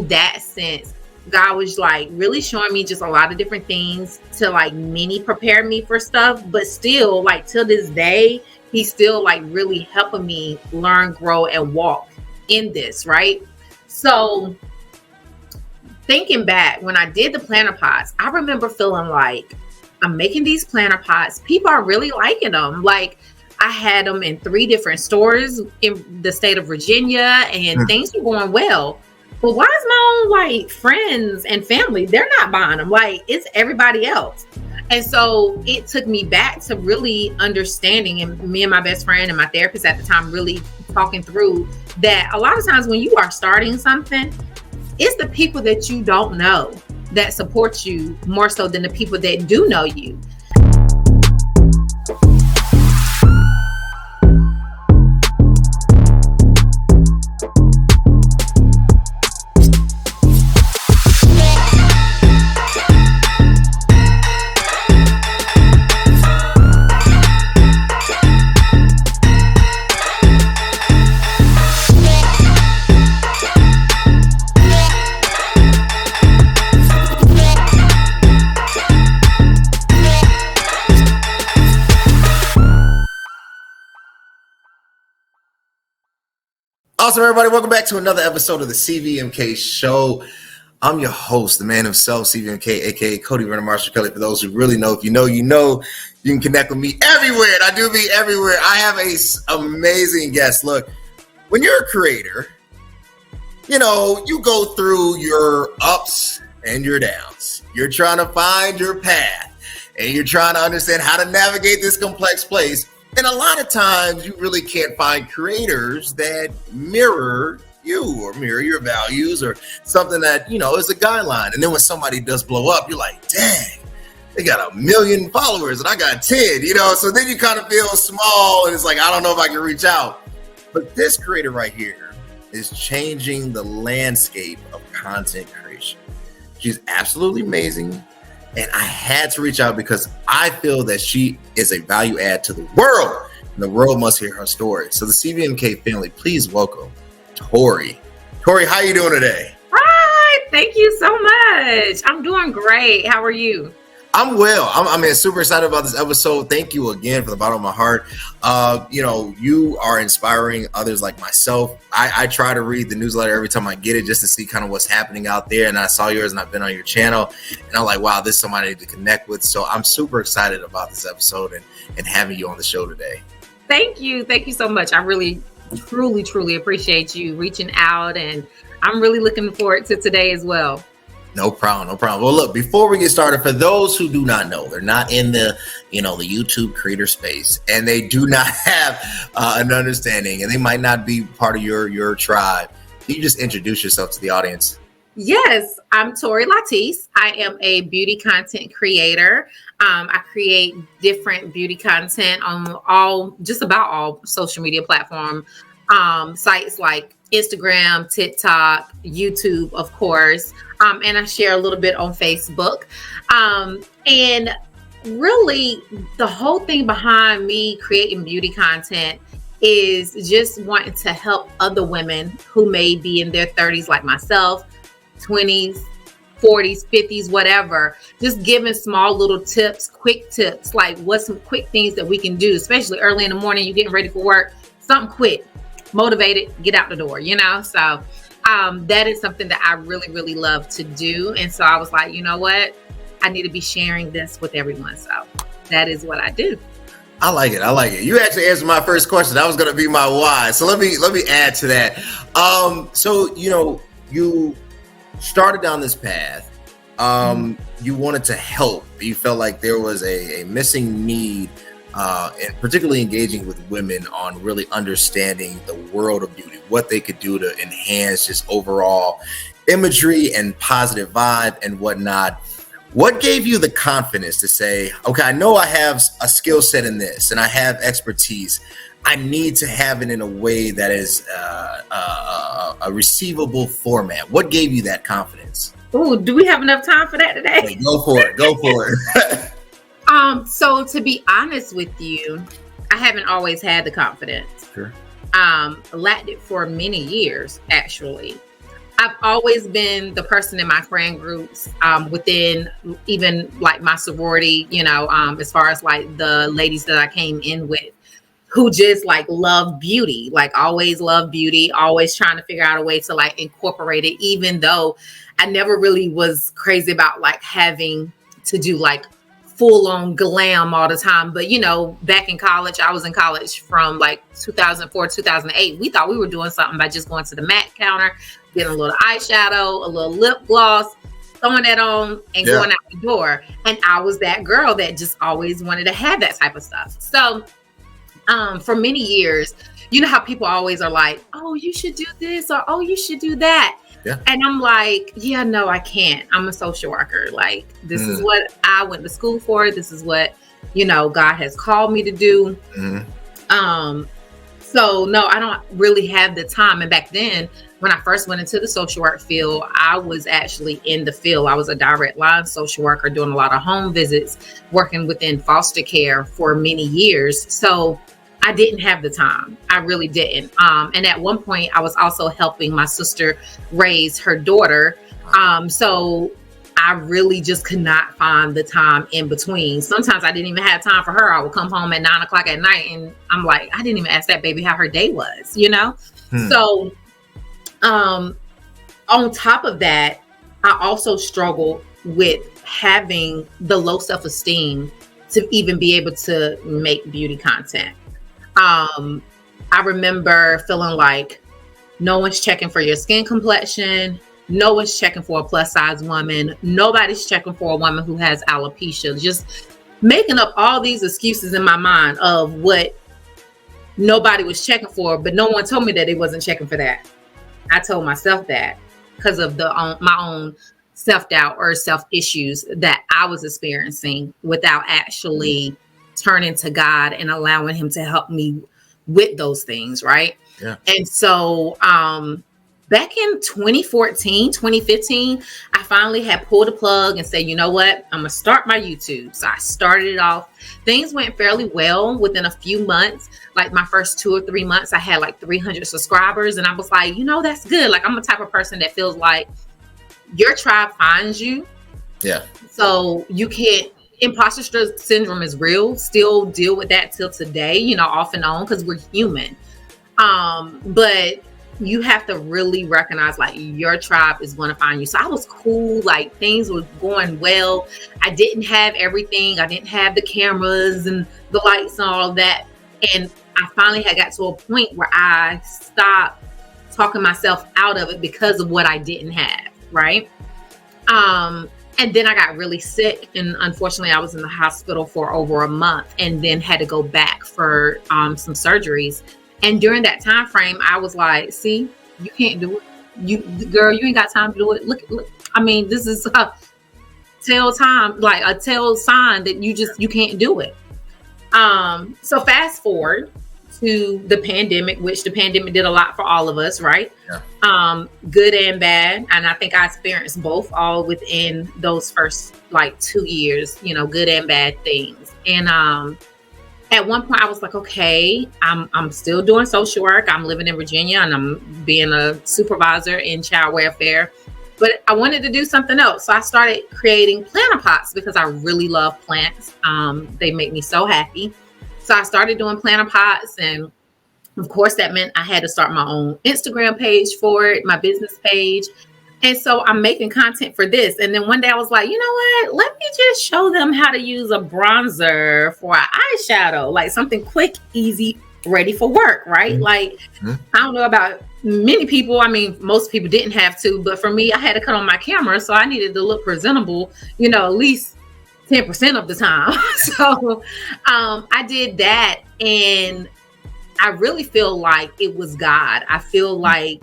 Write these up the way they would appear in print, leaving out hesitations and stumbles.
that sense, God was like really showing me just a lot of different things to like mini prepare me for stuff, but still like till this day, he's still like really helping me learn, grow, and walk in this, right? So thinking back when I did the planner pots, I remember feeling like I'm making these planner pots. People are really liking them. Like I had them in 3 different stores in the state of Virginia and things were going well. But why is my own like friends and family, they're not buying them? Like it's everybody else. And so it took me back to really understanding, and me and my best friend and my therapist at the time really talking through that a lot of times when you are starting something, it's the people that you don't know that support you more so than the people that do know you. Awesome, everybody. Welcome back to another episode of the CVMK Show. I'm your host, the man himself, CVMK, aka Cody Vernon Marshall Kelly. For those who really know, if you know, you know, you can connect with me everywhere. And I do be everywhere. I have a amazing guest. Look, when you're a creator, you know, you go through your ups and your downs. You're trying to find your path and you're trying to understand how to navigate this complex place. And a lot of times you really can't find creators that mirror you or mirror your values or something that, you know, is a guideline. And then when somebody does blow up, you're like, dang, they got 1 million followers and I got 10, you know? So then you kind of feel small and it's like, I don't know if I can reach out. But this creator right here is changing the landscape of content creation. She's absolutely amazing. And I had to reach out because I feel that she is a value add to the world. And the world must hear her story. So the CVMK family, please welcome Tori. Tori, how you doing today? Hi, thank you so much. I'm doing great. How are you? I'm well. I'm super excited about this episode. Thank you again from the bottom of my heart. You know, you are inspiring others like myself. I try to read the newsletter every time I get it just to see kind of what's happening out there. And I saw yours and I've been on your channel and I'm like, wow, this is somebody I need to connect with. So I'm super excited about this episode and having you on the show today. Thank you. Thank you so much. I really, truly appreciate you reaching out. And I'm really looking forward to today as well. No problem. Well, look, before we get started, for those who do not know, they're not in the, you know, the YouTube creator space and they do not have an understanding and they might not be part of your tribe. Can you just introduce yourself to the audience? Yes, I'm Tori Latise. I am a beauty content creator. I create different beauty content on just about all social media platform sites like Instagram, TikTok, YouTube, of course. And I share a little bit on Facebook. And really the whole thing behind me creating beauty content is just wanting to help other women who may be in their 30s like myself, 20s, 40s, 50s, whatever, just giving small little tips, quick tips, like what's some quick things that we can do, especially early in the morning, you're getting ready for work, something quick, motivated, get out the door, you know? So that is something that I really love to do. And so I was like, you know what? I need to be sharing this with everyone. So that is what I do. I like it. You actually answered my first question. That was going to be my why. So let me add to that. So, you know, you started down this path. You wanted to help. You felt like there was a missing need, and particularly engaging with women on really understanding the world of beauty, what they could do to enhance just overall imagery and positive vibe and whatnot. What gave you the confidence to say, okay, I know I have a skill set in this and I have expertise. I need to have it in a way that is a receivable format. What gave you that confidence? Oh, do we have enough time for that today? Hey, go for it. So to be honest with you, I haven't always had the confidence. Sure. Lacked it for many years, actually. I've always been the person in my friend groups, within even like my sorority, as far as like the ladies that I came in with, who just like love beauty, like always love beauty, always trying to figure out a way to like incorporate it, even though I never really was crazy about like having to do like full on glam all the time. But back in college, I was in college from like 2004, 2008. We thought we were doing something by just going to the MAC counter, getting a little eyeshadow, a little lip gloss, throwing that on and going out the door. And I was that girl that just always wanted to have that type of stuff. So for many years, you know how people always are like, oh, you should do this, or oh, you should do that. Yeah. And I'm like, yeah, no, I can't. I'm a social worker. Like, this is what I went to school for. This is what, God has called me to do. So no, I don't really have the time. And back then, when I first went into the social work field, I was actually in the field. I was a direct line social worker doing a lot of home visits, working within foster care for many years. So I didn't have the time. I really didn't. And at one point, I was also helping my sister raise her daughter. So I really just could not find the time in between. Sometimes I didn't even have time for her. I would come home at 9:00 at night and I'm like, I didn't even ask that baby how her day was, So on top of that, I also struggled with having the low self-esteem to even be able to make beauty content. I remember feeling like no one's checking for your skin complexion. No one's checking for a plus size woman. Nobody's checking for a woman who has alopecia. Just making up all these excuses in my mind of what nobody was checking for, but no one told me that they wasn't checking for that. I told myself that because of my own self-doubt or self-issues that I was experiencing without actually turning to God and allowing him to help me with those things, right? Yeah. And so back in 2014, 2015, I finally had pulled a plug and said, you know what? I'm going to start my YouTube. So I started it off. Things went fairly well within a few months. Like my first 2 or 3 months, I had like 300 subscribers. And I was like, that's good. Like I'm the type of person that feels like your tribe finds you. Yeah. So you can't. Imposter syndrome is real. Still deal with that till today, off and on, because we're human. But you have to really recognize like your tribe is going to find you. So I was cool. Like things were going well. I didn't have everything. I didn't have the cameras and the lights and all of that. And I finally had got to a point where I stopped talking myself out of it because of what I didn't have. Right. And then I got really sick, and unfortunately I was in the hospital for over a month and then had to go back for some surgeries. And during that time frame, I was like, see, you can't do it. Girl, you ain't got time to do it. Look, I mean, this is a tell sign that you can't do it. So fast forward to the pandemic, which the pandemic did a lot for all of us, right? Yeah. Good and bad. And I think I experienced both all within those first like 2 years, good and bad things. And at one point I was like, okay, I'm still doing social work. I'm living in Virginia and I'm being a supervisor in child welfare, but I wanted to do something else. So I started creating planter pots because I really love plants. They make me so happy. So I started doing planter pots, and of course that meant I had to start my own Instagram page for it, my business page. And so I'm making content for this. And then one day I was like, you know what? Let me just show them how to use a bronzer for an eyeshadow, like something quick, easy, ready for work, right? Mm-hmm. Like, I don't know about many people. I mean, most people didn't have to, but for me, I had to cut on my camera. So I needed to look presentable, at least 10% of the time. So I did that, and I really feel like it was God. I feel like,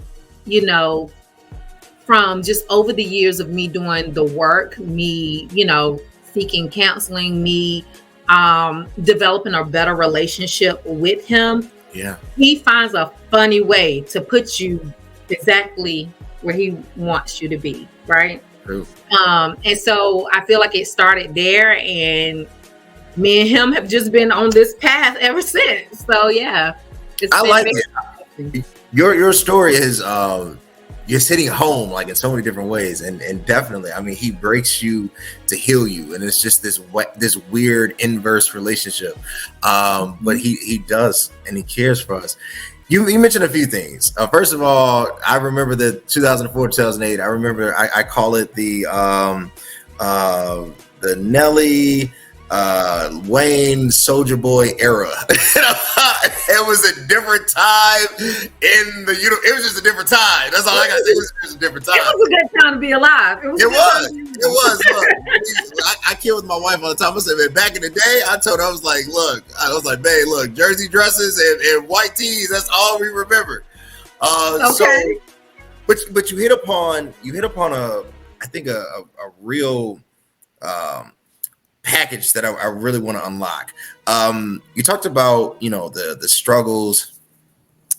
from just over the years of me doing the work, me, seeking counseling, me developing a better relationship with him. Yeah. He finds a funny way to put you exactly where he wants you to be, right? True. And so I feel like it started there, and me and him have just been on this path ever since. So yeah, I like it. Your story is just hitting home like in so many different ways, and definitely, I mean, he breaks you to heal you, and it's just this weird inverse relationship. But he does, and he cares for us. You mentioned a few things. First of all, I remember the 2004, 2008. I remember I call it the Nelly, Wayne, Soulja Boy era. It was a different time in the it was just a different time. That's all I gotta say. It was just a different time. It was a good time to be alive. It was. Look, I kid with my wife all the time. I said, man, back in the day, I told her, I was like, babe, look, jersey dresses and white tees. That's all we remember. Okay. So, but you hit upon I think a real package that I really want to unlock. You talked about, the struggles,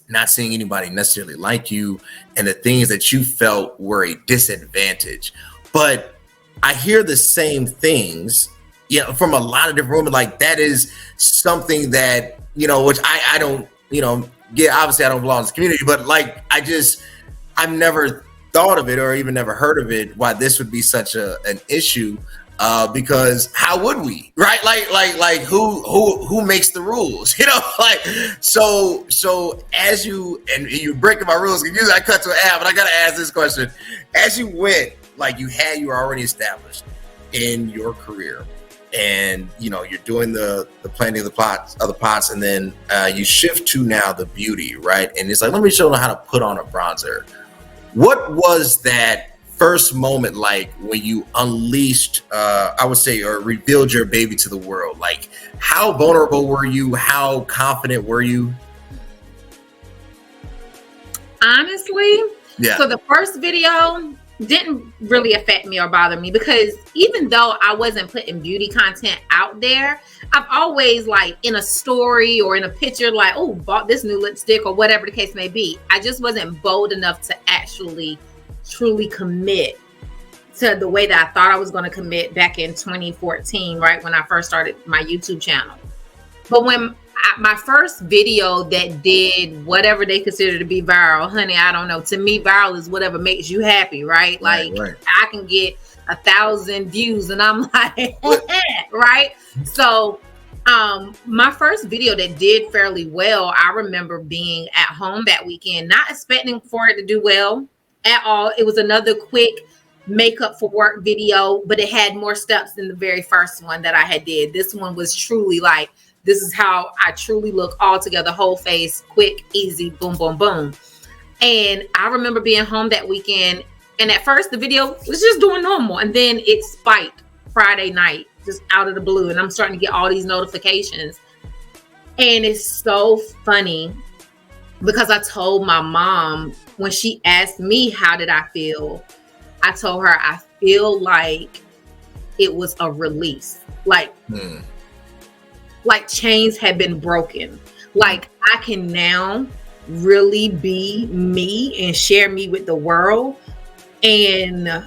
not seeing anybody necessarily like you, and the things that you felt were a disadvantage. But I hear the same things, from a lot of different women. Like, that is something that, which I don't, obviously I don't belong in this community, but like, I've never thought of it or even never heard of it, why this would be such an issue. Because how would we, right? Like who makes the rules? So as you're breaking my rules, because usually I cut to an ad, but I gotta ask this question. As you went, like you were already established in your career, and you're doing the planting of the pots, and then you shift to now the beauty, right? And it's like, let me show them how to put on a bronzer. What was that first moment like when you unleashed, I would say, or revealed your baby to the world? Like, how vulnerable were you? How confident were you? Honestly, yeah. So the first video didn't really affect me or bother me, because even though I wasn't putting beauty content out there, I've always, like, in a story or in a picture, like, oh, bought this new lipstick or whatever the case may be. I just wasn't bold enough to actually truly commit to the way that I thought I was going to commit back in 2014, right when I first started my YouTube channel. But when my first video that did whatever they consider to be viral, honey, I don't know. To me, viral is whatever makes you happy, right? Like, right. I can get 1,000 views and I'm like, right? So my first video that did fairly well, I remember being at home that weekend, not expecting for it to do well at all. It was another quick makeup for work video, but it had more steps than the very first one that I had did. This one was truly like, this is how I truly look all together, whole face, quick, easy, boom, boom, boom. And I remember being home that weekend, and at first the video was just doing normal, and then it spiked Friday night, just out of the blue, and I'm starting to get all these notifications. And it's so funny, because I told my mom, when she asked me how did I feel, I told her I feel like it was a release. Like chains had been broken. Like, I can now really be me and share me with the world and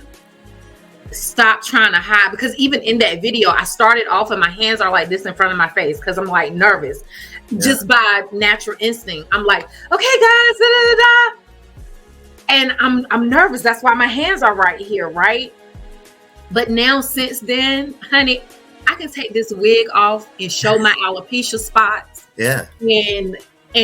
stop trying to hide. Because even in that video, I started off and my hands are like this in front of my face because I'm like nervous. Just by natural instinct. I'm like, okay, guys, da, da, da, da. And I'm nervous. That's why my hands are right here, right? But now, since then, honey, I can take this wig off and show my alopecia spots. Yeah. And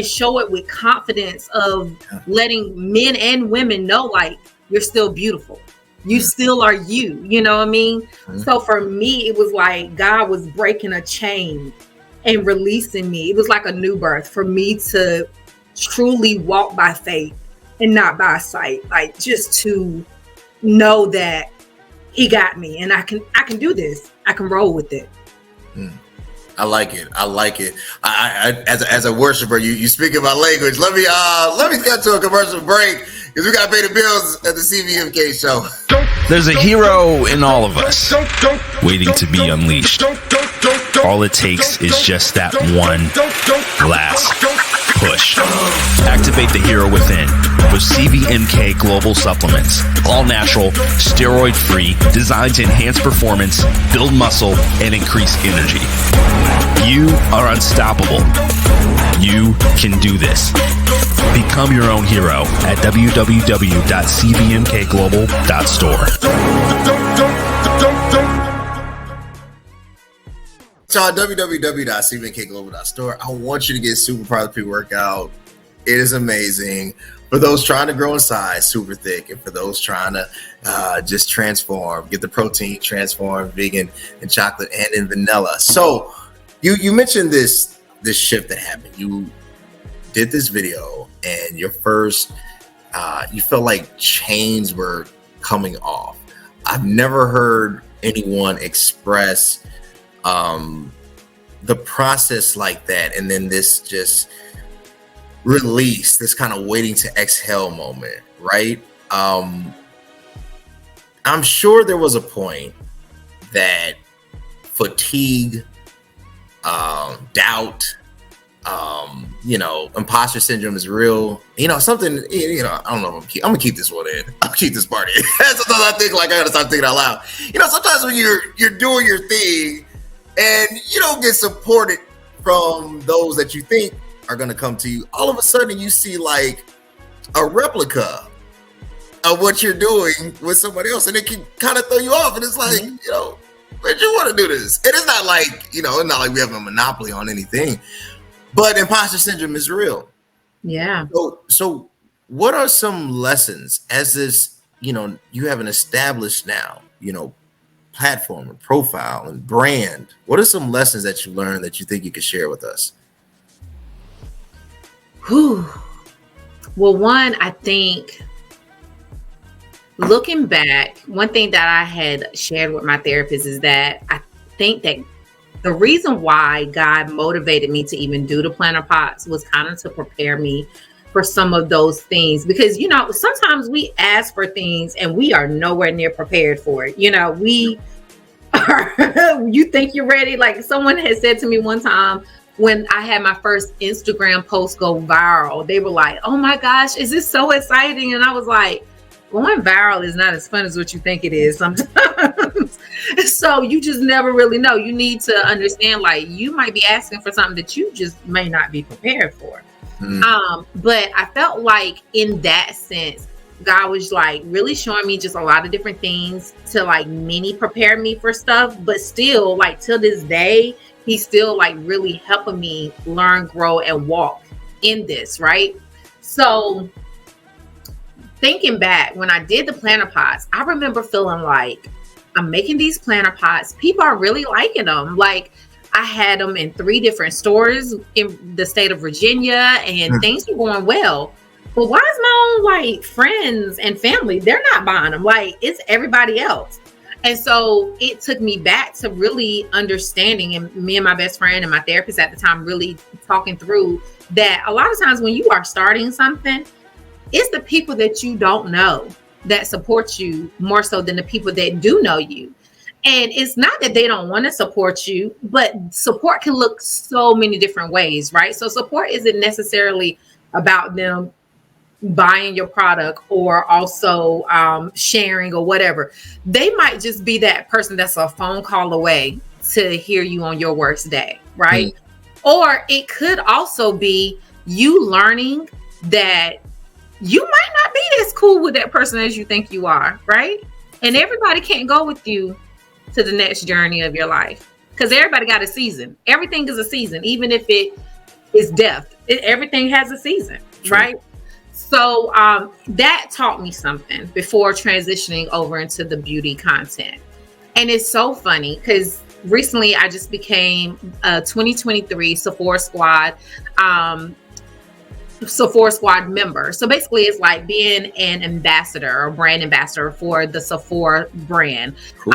show it with confidence of letting men and women know, like, you're still beautiful. You still are you. You know what I mean? So for me, it was like God was breaking a chain and releasing me. It was like a new birth for me to truly walk by faith and not by sight. Like, just to know that he got me and I can do this. I can roll with it. I like it. I as a worshiper, you speak in my language. Let me get to a commercial break, because we got to pay the bills at the CVMK show. There's a hero in all of us waiting to be unleashed. All it takes is just that one last push. Activate the hero within with CVMK Global Supplements. All natural, steroid-free, designed to enhance performance, build muscle, and increase energy. You are unstoppable. You can do this. Become your own hero at www.cvmkglobal.store. So www.cvmkglobal.store. I want you to get super proud of the pre-workout. It is amazing. For those trying to grow in size, super thick, and for those trying to just transform, get the protein, transform, vegan and chocolate and in vanilla. So you mentioned this shift that happened. You did this video and your first, you felt like chains were coming off. I've never heard anyone express the process like that, and then this just release, this kind of waiting to exhale moment, right? I'm sure there was a point that fatigue, doubt, imposter syndrome is real. Something, I don't know. I'm gonna keep this one in. I'll keep this part in. Sometimes I think like I gotta stop thinking out loud. Sometimes when you're doing your thing and you don't get supported from those that you think are gonna come to you, all of a sudden you see like a replica of what you're doing with somebody else, and it can kind of throw you off. And it's like, where'd you want to do this? And it's not like, it's not like we have a monopoly on anything, but imposter syndrome is real. Yeah. So what are some lessons as this, you have an established now, platform and profile and brand? What are some lessons that you learned that you think you could share with us? Well, one, I think looking back, one thing that I had shared with my therapist is that I think that the reason why God motivated me to even do the planner pots was kind of to prepare me for some of those things, because sometimes we ask for things and we are nowhere near prepared for it. We are you think you're ready. Like someone had said to me one time when I had my first Instagram post go viral, they were like, "Oh my gosh, is this so exciting?" And I was like, going viral is not as fun as what you think it is sometimes. So you just never really know. You need to understand, like, you might be asking for something that you just may not be prepared for. But I felt like in that sense, God was like really showing me just a lot of different things to like mini prepare me for stuff, but still like till this day, he's still like really helping me learn, grow, and walk in this, right? So thinking back, when I did the planner pots, I remember feeling like I'm making these planner pots. People are really liking them. Like I had them in 3 different stores in the state of Virginia, and things were going well. But why is my own like friends and family, they're not buying them? Like it's everybody else. And so it took me back to really understanding, and me and my best friend and my therapist at the time really talking through that a lot of times when you are starting something, it's the people that you don't know that support you more so than the people that do know you. And it's not that they don't want to support you, but support can look so many different ways, right? So support isn't necessarily about them buying your product or also sharing or whatever. They might just be that person that's a phone call away to hear you on your worst day, right? Or it could also be you learning that you might not be as cool with that person as you think you are, right? And everybody can't go with you to the next journey of your life, because everybody got a season. Everything is a season, even if it is death. Everything has a season, right? So that taught me something before transitioning over into the beauty content. And it's so funny because recently I just became a 2023 Sephora Squad member. So basically it's like being an ambassador or brand ambassador for the Sephora brand. Cool.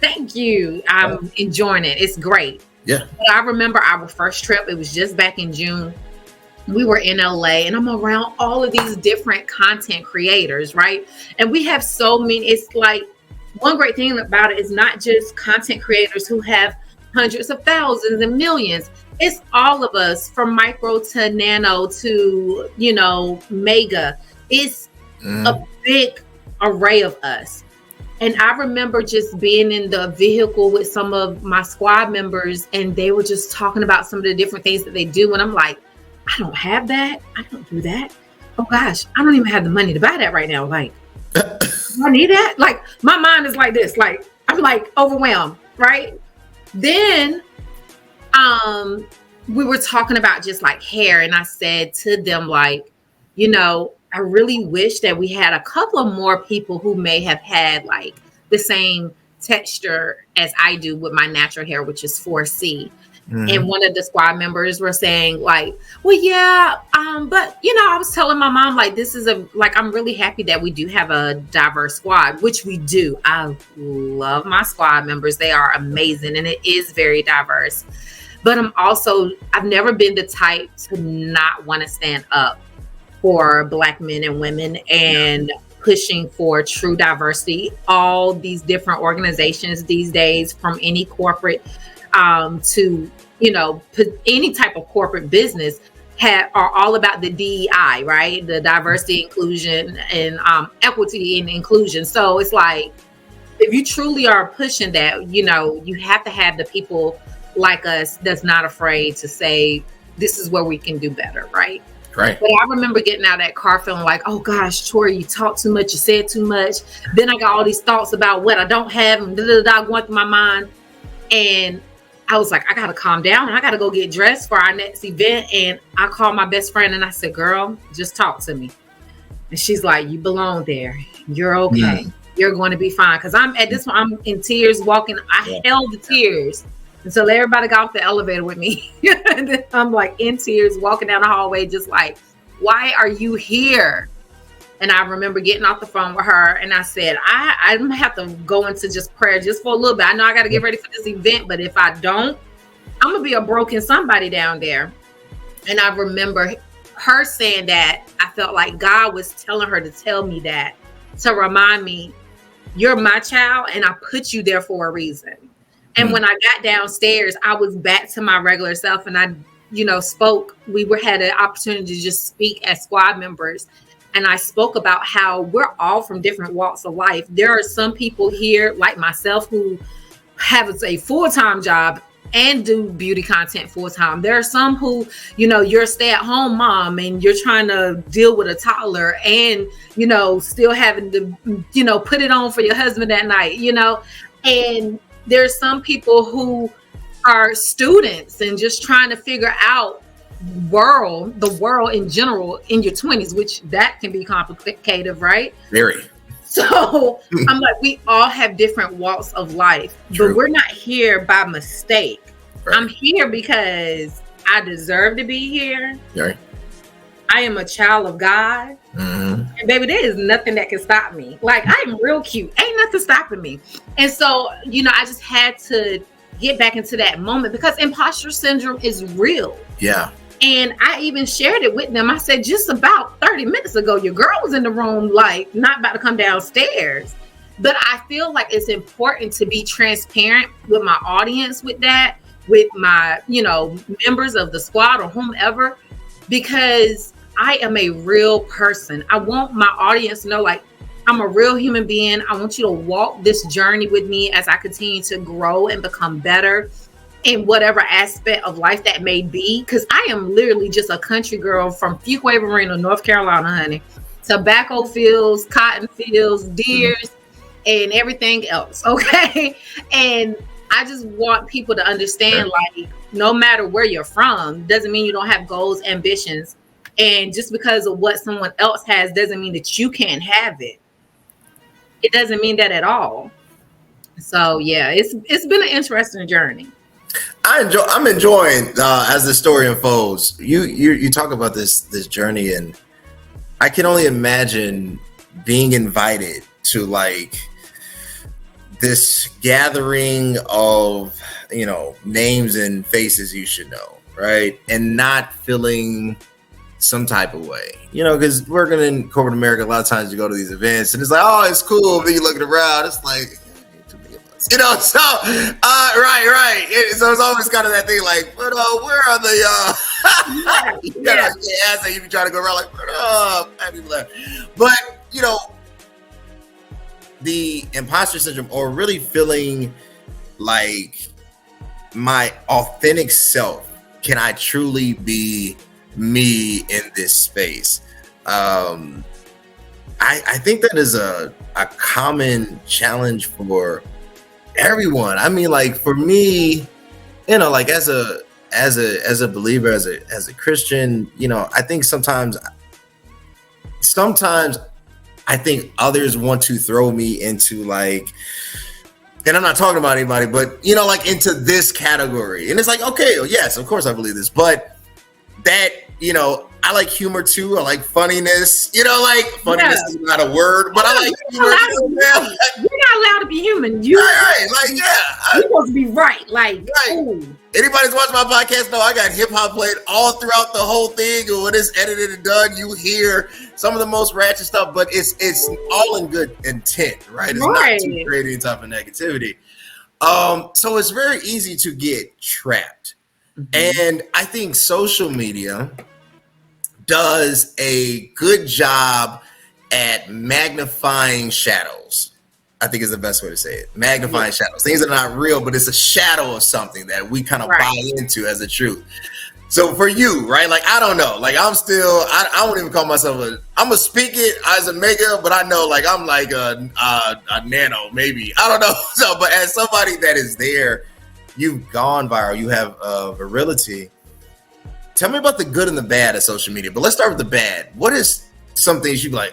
Thank you. I'm enjoying it. It's great. Yeah. But I remember our first trip, it was just back in June. We were in LA and I'm around all of these different content creators, right? And we have so many. It's like one great thing about it is not just content creators who have hundreds of thousands and millions. It's all of us from micro to nano to, mega. It's a big array of us. And I remember just being in the vehicle with some of my squad members and they were just talking about some of the different things that they do. And I'm like, I don't have that. I don't do that. Oh gosh, I don't even have the money to buy that right now. Like, I need that. Like, my mind is like this. Like, I'm like overwhelmed, right? Then, we were talking about just like hair, and I said to them, like, I really wish that we had a couple of more people who may have had like the same texture as I do with my natural hair, which is 4C. And one of the squad members were saying like, well, yeah, but I was telling my mom, like, I'm really happy that we do have a diverse squad, which we do. I love my squad members. They are amazing, and it is very diverse. But I've never been the type to not want to stand up for Black men and women and pushing for true diversity. All these different organizations these days, from any corporate to any type of corporate business, are all about the DEI, right? The diversity, inclusion, and equity and inclusion. So it's like, if you truly are pushing that, you have to have the people like us that's not afraid to say, this is where we can do better, right? Right. But I remember getting out of that car feeling like, oh gosh, Tori, you talk too much, you said too much. Then I got all these thoughts about what I don't have and going through my mind. And I was like, I got to calm down. I got to go get dressed for our next event. And I called my best friend and I said, girl, just talk to me. And she's like, you belong there. You're okay. You're going to be fine. Because I'm in tears walking. I held the tears until everybody got off the elevator with me. And then I'm like in tears walking down the hallway, just like, why are you here? And I remember getting off the phone with her and I said, I'm going to have to go into just prayer just for a little bit. I know I got to get ready for this event, but if I don't, I'm going to be a broken somebody down there. And I remember her saying that. I felt like God was telling her to tell me that, to remind me, you're my child and I put you there for a reason. And when I got downstairs, I was back to my regular self and I, spoke. We had an opportunity to just speak as squad members. And I spoke about how we're all from different walks of life. There are some people here like myself who have a full-time job and do beauty content full-time. There are some who, you're a stay-at-home mom and you're trying to deal with a toddler and, still having to, put it on for your husband at night, and there's some people who are students and just trying to figure out the world in general in your 20s, which that can be complicated, right? Very. So I'm like, we all have different walks of life. True. But we're not here by mistake. Right. I'm here because I deserve to be here. Right. I am a child of God. And baby, there is nothing that can stop me. Like, I'm real cute. Ain't nothing stopping me. And so, I just had to get back into that moment because imposter syndrome is real. Yeah. And I even shared it with them. I said, just about 30 minutes ago, your girl was in the room, like, not about to come downstairs. But I feel like it's important to be transparent with my audience with that, with my, members of the squad or whomever, because I am a real person. I want my audience to know, like, I'm a real human being. I want you to walk this journey with me as I continue to grow and become better in whatever aspect of life that may be. Because I am literally just a country girl from Fuquay Marina, North Carolina, honey. Tobacco fields, cotton fields, deers, and everything else, okay? And I just want people to understand, like, no matter where you're from, doesn't mean you don't have goals, ambitions. And just because of what someone else has doesn't mean that you can't have it. It doesn't mean that at all. So yeah, it's been an interesting journey. I'm enjoying as the story unfolds. You talk about this journey, and I can only imagine being invited to like this gathering of names and faces you should know, right? And not feeling some type of way, because working in corporate America, a lot of times you go to these events and it's like, oh, it's cool. Then you're looking around, it's like, so right. So it's always kind of that thing, like, but where are the you be trying to go around like, but the imposter syndrome, or really feeling like my authentic self, can I truly be me in this space. I think that is a common challenge for everyone. I mean, like for me, you know, like as a believer, as a Christian, you know, I think sometimes I think others want to throw me into like, and I'm not talking about anybody, but you know, like into this category. And it's like, okay, well, yes, of course I believe this, but that, you know, I like humor too. I like funniness. You know, like funniness is not a word, but I like humor. You're not allowed to be human. You're like, yeah. You're supposed to be right. Like, right. Anybody's watching my podcast know I got hip hop played all throughout the whole thing. And when it's edited and done, you hear some of the most ratchet stuff, but it's all in good intent, right? It's not to create any type of negativity. So it's very easy to get trapped. Mm-hmm. And I think social media does a good job at magnifying shadows. I think is the best way to say it. Magnifying shadows. Things that are not real, but it's a shadow of something that we kind of buy into as a truth. So for you, right? Like, I don't know. Like, I'm still, I won't even call myself I'm going to speak it as a mega, but I know, like, I'm like a nano, maybe. I don't know. So, but as somebody that is there, you've gone viral, you have virility. Tell me about the good and the bad of social media, but let's start with the bad. What is some things you'd be like,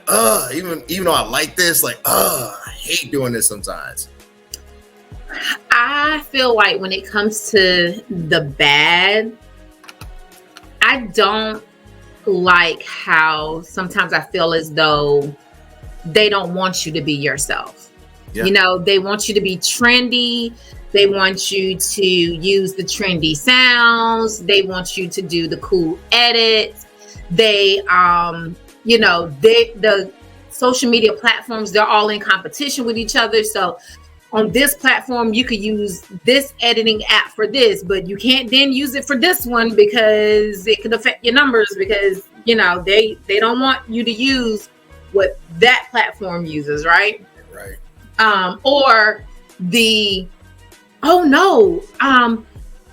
even though I like this, like, I hate doing this sometimes? I feel like when it comes to the bad, I don't like how sometimes I feel as though they don't want you to be yourself. Yeah. You know, they want you to be trendy. They want you to use the trendy sounds. They want you to do the cool edits. They, you know, the social media platforms, they're all in competition with each other. So on this platform, you could use this editing app for this, but you can't then use it for this one because it could affect your numbers because, you know, they don't want you to use what that platform uses, right? Right. Or the, oh no,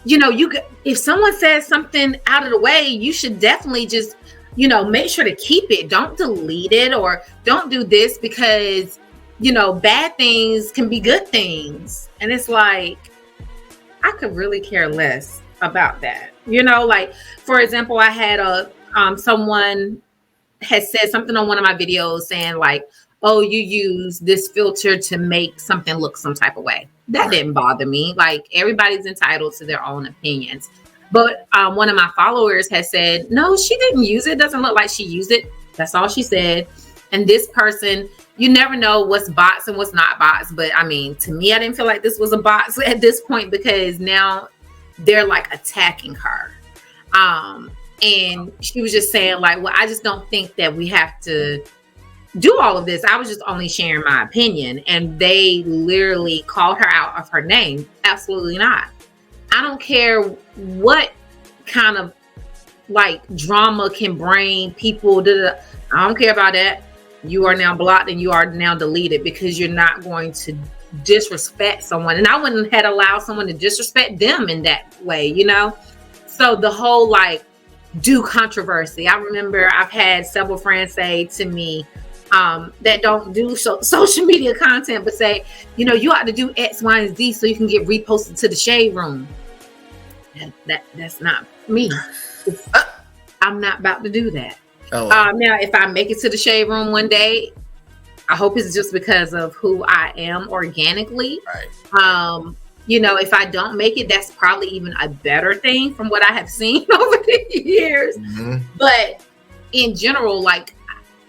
you know, if someone says something out of the way, you should definitely just, you know, make sure to keep it. Don't delete it or don't do this because, you know, bad things can be good things. And it's like, I could really care less about that. You know, like, for example, I had someone has said something on one of my videos saying like, oh, you use this filter to make something look some type of way. That didn't bother me. Like, everybody's entitled to their own opinions. But one of my followers has said, no, she didn't use it. Doesn't look like she used it. That's all she said. And this person, you never know what's bots and what's not bots. But I mean, to me, I didn't feel like this was a bot at this point because now they're like attacking her. And she was just saying like, well, I just don't think that we have to do all of this. I was just only sharing my opinion. And they literally called her out of her name. Absolutely not. I don't care what kind of like drama can bring people. I don't care about that. You are now blocked and you are now deleted because you're not going to disrespect someone. And I wouldn't have allowed someone to disrespect them in that way, you know? So the whole like do controversy. I remember I've had several friends say to me that don't do social media content, but say, you know, you ought to do X, Y, and Z so you can get reposted to the shade room. That's not me. I'm not about to do that. Oh. Now, if I make it to the shade room one day, I hope it's just because of who I am organically. Right. You know, if I don't make it, that's probably even a better thing from what I have seen over the years. Mm-hmm. But in general, like,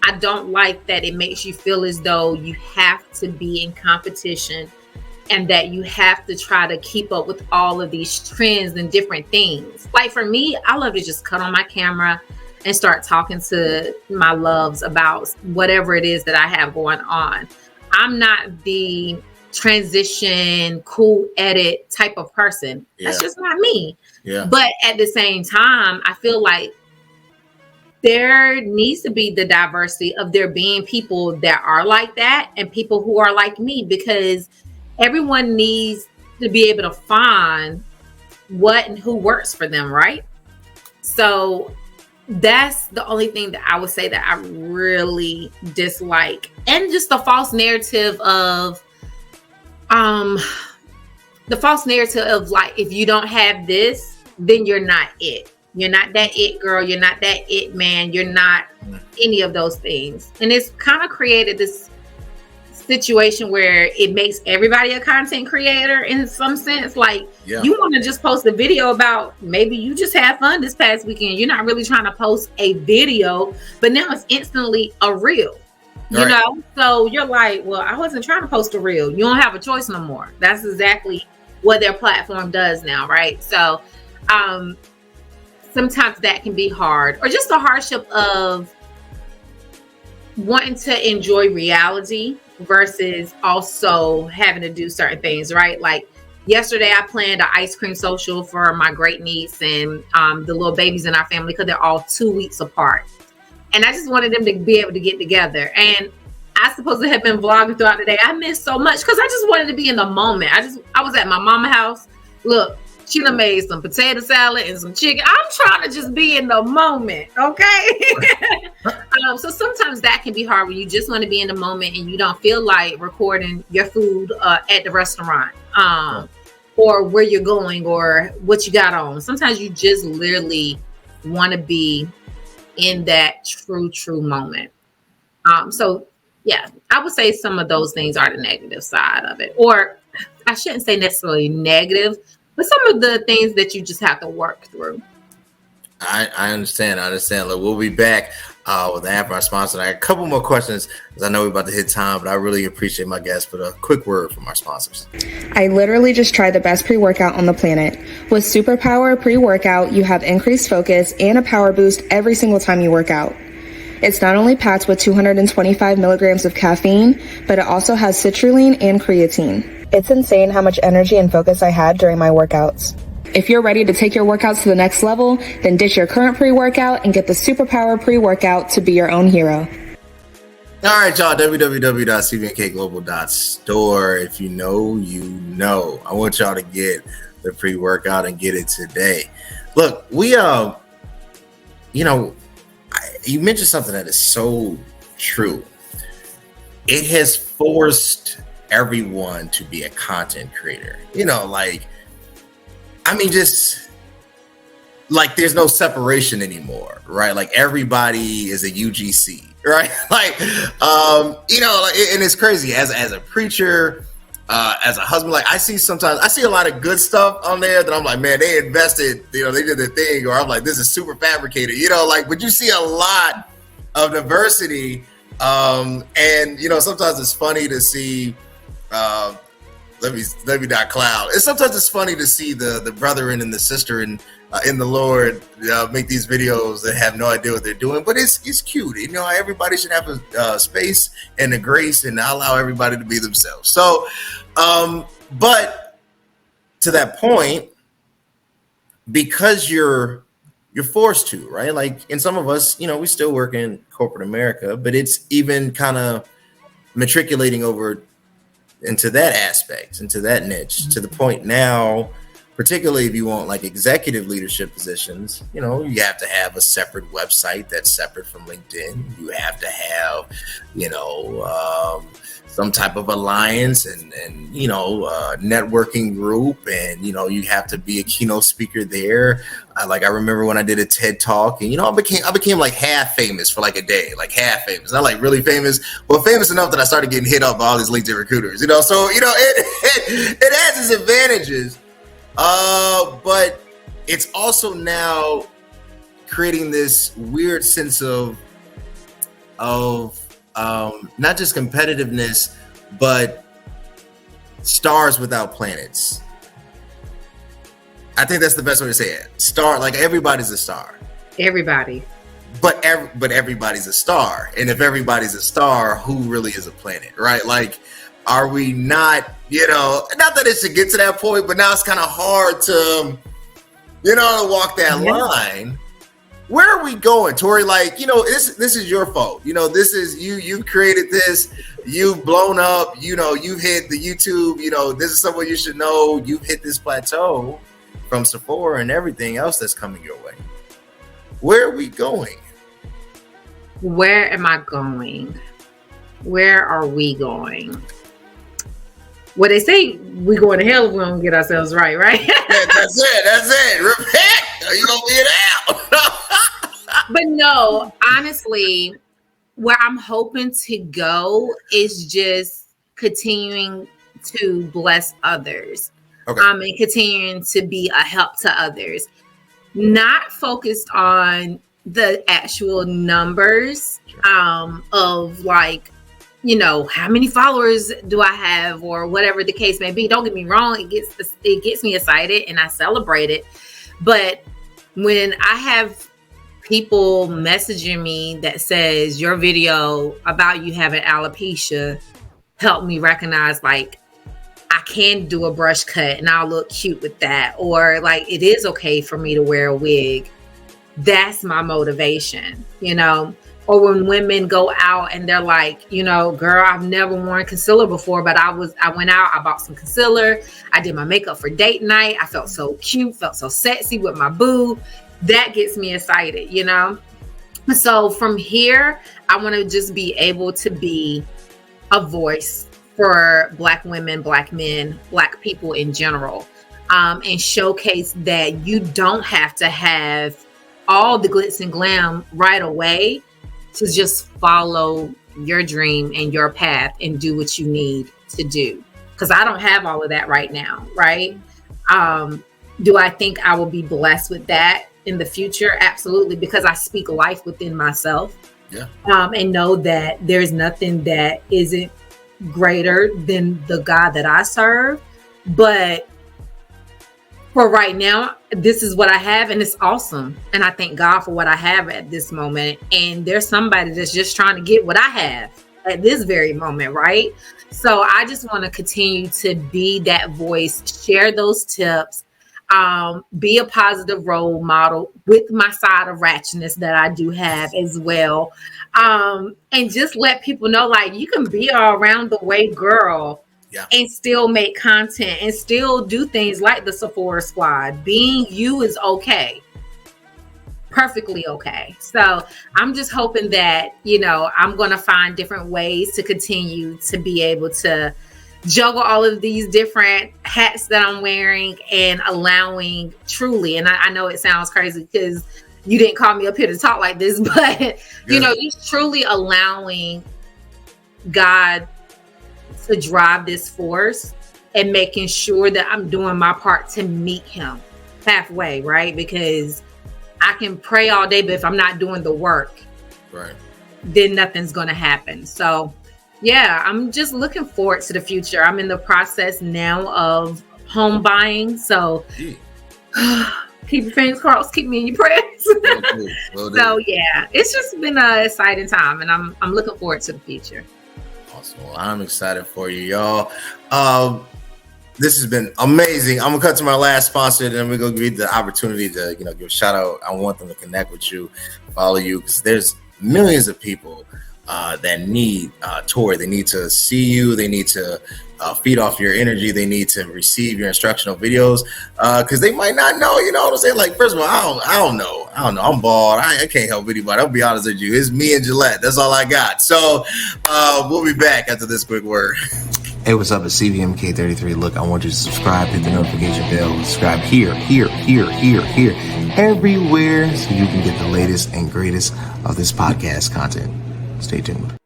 I don't like that it makes you feel as though you have to be in competition and that you have to try to keep up with all of these trends and different things. Like for me, I love to just cut on my camera and start talking to my loves about whatever it is that I have going on. I'm not the transition, cool edit type of person. Yeah. That's just not me. Yeah. But at the same time, I feel like there needs to be the diversity of there being people that are like that and people who are like me, because everyone needs to be able to find what and who works for them, right? So that's the only thing that I would say that I really dislike. And just the false narrative of like, if you don't have this, then you're not it. You're not that it girl, you're not that it man, you're not any of those things. And it's kind of created this situation where it makes everybody a content creator in some sense. Like, you want to just post a video about maybe you just had fun this past weekend. You're not really trying to post a video, but now it's instantly a reel. You know, so you're like, well, I wasn't trying to post a reel. You don't have a choice no more. That's exactly what their platform does now, right? So sometimes that can be hard, or just the hardship of wanting to enjoy reality versus also having to do certain things, right? Like yesterday I planned an ice cream social for my great niece and the little babies in our family, because they're all 2 weeks apart. And I just wanted them to be able to get together. And I supposed to have been vlogging throughout the day. I missed so much because I just wanted to be in the moment. I was at my mama's house. Look, she done made some potato salad and some chicken. I'm trying to just be in the moment, okay? So sometimes that can be hard when you just want to be in the moment and you don't feel like recording your food at the restaurant or where you're going or what you got on. Sometimes you just literally want to be in that true moment. So yeah, I would say some of those things are the negative side of it. Or I shouldn't say necessarily negative, but some of the things that you just have to work through. I understand. Look, we'll be back with the app, our sponsor. I got a couple more questions because I know we're about to hit time, but I really appreciate my guests. But a quick word from our sponsors. I literally just tried the best pre-workout on the planet. With Superpower pre-workout, you have increased focus and a power boost every single time you work out. It's not only packed with 225 milligrams of caffeine, but it also has citrulline and creatine. It's insane how much energy and focus I had during my workouts. If you're ready to take your workouts to the next level, then ditch your current pre-workout and get the Superpower pre-workout to be your own hero. All right, y'all, www.cvnkglobal.store. If you know, you know. I want y'all to get the pre-workout and get it today. Look, we, you mentioned something that is so true. It has forced everyone to be a content creator. Just like there's no separation anymore, right? Like everybody is a UGC, right? And it's crazy as a preacher, as a husband. Like I see a lot of good stuff on there that I'm like, man, they invested, they did their thing, or I'm like, this is super fabricated, but you see a lot of diversity. And sometimes it's funny to see, let me not cloud. Sometimes it's funny to see the brethren and the sister in the Lord make these videos that have no idea what they're doing, but it's cute. Everybody should have a space and a grace and allow everybody to be themselves. So, but to that point, because you're forced to, right? Like, and some of us, we still work in corporate America, but it's even kind of matriculating over into that aspect, into that niche, to the point now, particularly if you want like executive leadership positions, you have to have a separate website that's separate from LinkedIn. You have to have, some type of alliance and networking group, and you have to be a keynote speaker there. I remember when I did a TED talk, and I became like half famous for like a day, like half famous, not like really famous, but famous enough that I started getting hit up by all these LinkedIn recruiters. So it has its advantages, but it's also now creating this weird sense of not just competitiveness, but stars without planets. I think that's the best way to say it. Star, like everybody's a star. Everybody. But everybody's a star. And if everybody's a star, who really is a planet, right? Like, are we not, not that it should get to that point, but now it's kind of hard to, walk that line. Where are we going, Tori? This is your fault. This is you created this. You've blown up. You've hit the YouTube. This is someone you should know. You've hit this plateau from Sephora and everything else that's coming your way. where are we going? Where am I going? Where are we going? Well, they say we going to hell if we don't get ourselves right? That's it. Repent, or you gonna get out. But no, honestly, where I'm hoping to go is just continuing to bless others. Okay. And continuing to be a help to others. Not focused on the actual numbers of like, how many followers do I have or whatever the case may be. Don't get me wrong, it gets me excited and I celebrate it. But when I have people messaging me that says your video about you having alopecia helped me recognize like I can do a brush cut and I'll look cute with that, or like it is okay for me to wear a wig, that's my motivation, Or when women go out and they're like, girl, I've never worn concealer before, but I went out, I bought some concealer, I did my makeup for date night, I felt so cute, felt so sexy with my boo. That gets me excited, So from here, I want to just be able to be a voice for Black women, Black men, Black people in general, and showcase that you don't have to have all the glitz and glam right away to just follow your dream and your path and do what you need to do. Because I don't have all of that right now, right? Do I think I will be blessed with that in the future? Absolutely, because I speak life within myself. Yeah. And know that there's nothing that isn't greater than the God that I serve. But for right now, this is what I have, and it's awesome. And I thank God for what I have at this moment. And there's somebody that's just trying to get what I have at this very moment, right? So I just want to continue to be that voice, share those tips, be a positive role model with my side of ratchetness that I do have as well. And just let people know, like, you can be all around the way girl. Yeah. And still make content and still do things like the Sephora Squad. Being you is okay. Perfectly okay. So I'm just hoping that, I'm going to find different ways to continue to be able to juggle all of these different hats that I'm wearing and allowing truly, and I know it sounds crazy because you didn't call me up here to talk like this, but, just truly allowing God to drive this force and making sure that I'm doing my part to meet him halfway, right? Because I can pray all day, but if I'm not doing the work, right, then nothing's going to happen. So yeah, I'm just looking forward to the future. I'm in the process now of home buying. So keep your fingers crossed, keep me in your prayers. Will do. So yeah, it's just been an exciting time and I'm looking forward to the future. Awesome. Well, I'm excited for you, y'all. This has been amazing. I'm gonna cut to my last sponsor, and then we're gonna give you the opportunity to, give a shout out. I want them to connect with you, follow you, because there's millions of people that need Tori. They need to see you. They need to feed off your energy. They need to receive your instructional videos because they might not know. You know what I'm saying? Like, first of all, I don't know. I'm bald. I can't help anybody. I'll be honest with you. It's me and Gillette. That's all I got. So we'll be back after this quick word. Hey, what's up? It's CVMK33. Look, I want you to subscribe, hit the notification bell, subscribe here, everywhere, so you can get the latest and greatest of this podcast content. Stay tuned.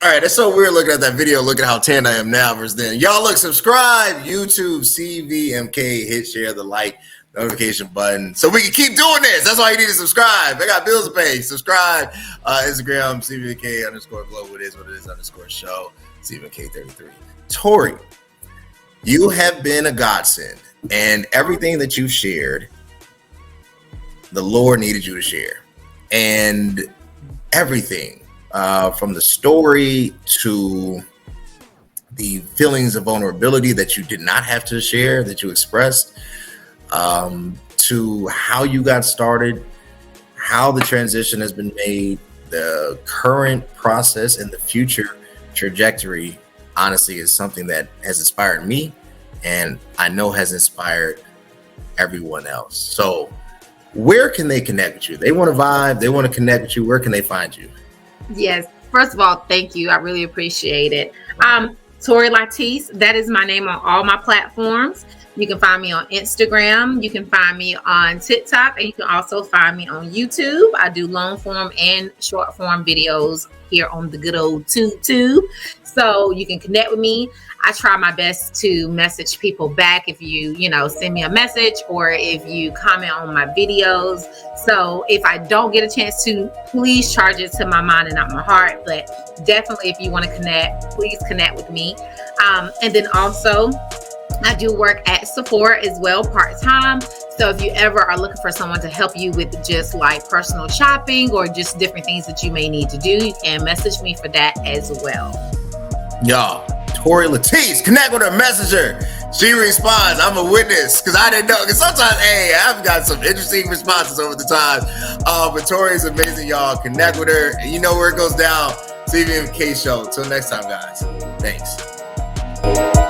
All right, that's so weird looking at that video. Look at how tan I am now versus then. Y'all look, subscribe, YouTube, CVMK, hit share, the like, notification button, so we can keep doing this. That's all you need to subscribe. I got bills to pay. Subscribe. Instagram, CVMK_global. It is what it is _show. CVMK33. Tori, you have been a godsend, and everything that you've shared, the Lord needed you to share, and everything from the story to the feelings of vulnerability that you did not have to share, that you expressed, to how you got started, how the transition has been made, the current process, and the future trajectory, honestly, is something that has inspired me and I know has inspired everyone else. So where can they connect with you? They want to vibe, they want to connect with you. Where can they find you? Yes. First of all, thank you. I really appreciate it. Tori Latise, that is my name on all my platforms. You can find me on Instagram. You can find me on TikTok, and you can also find me on YouTube. I do long form and short form videos here on the good old tube. So you can connect with me. I try my best to message people back if you send me a message or if you comment on my videos. So if I don't get a chance to, please charge it to my mind and not my heart. But definitely, if you want to connect, please connect with me. And then also, I do work at Sephora as well, part-time. So if you ever are looking for someone to help you with just like personal shopping or just different things that you may need to do, you can message me for that as well. Y'all, Tori Latise, connect with her messenger. She responds. I'm a witness because I didn't know. Because sometimes, I've got some interesting responses over the time. But Tori is amazing, y'all. Connect with her. And you know where it goes down. CVMK Show. Till next time, guys. Thanks.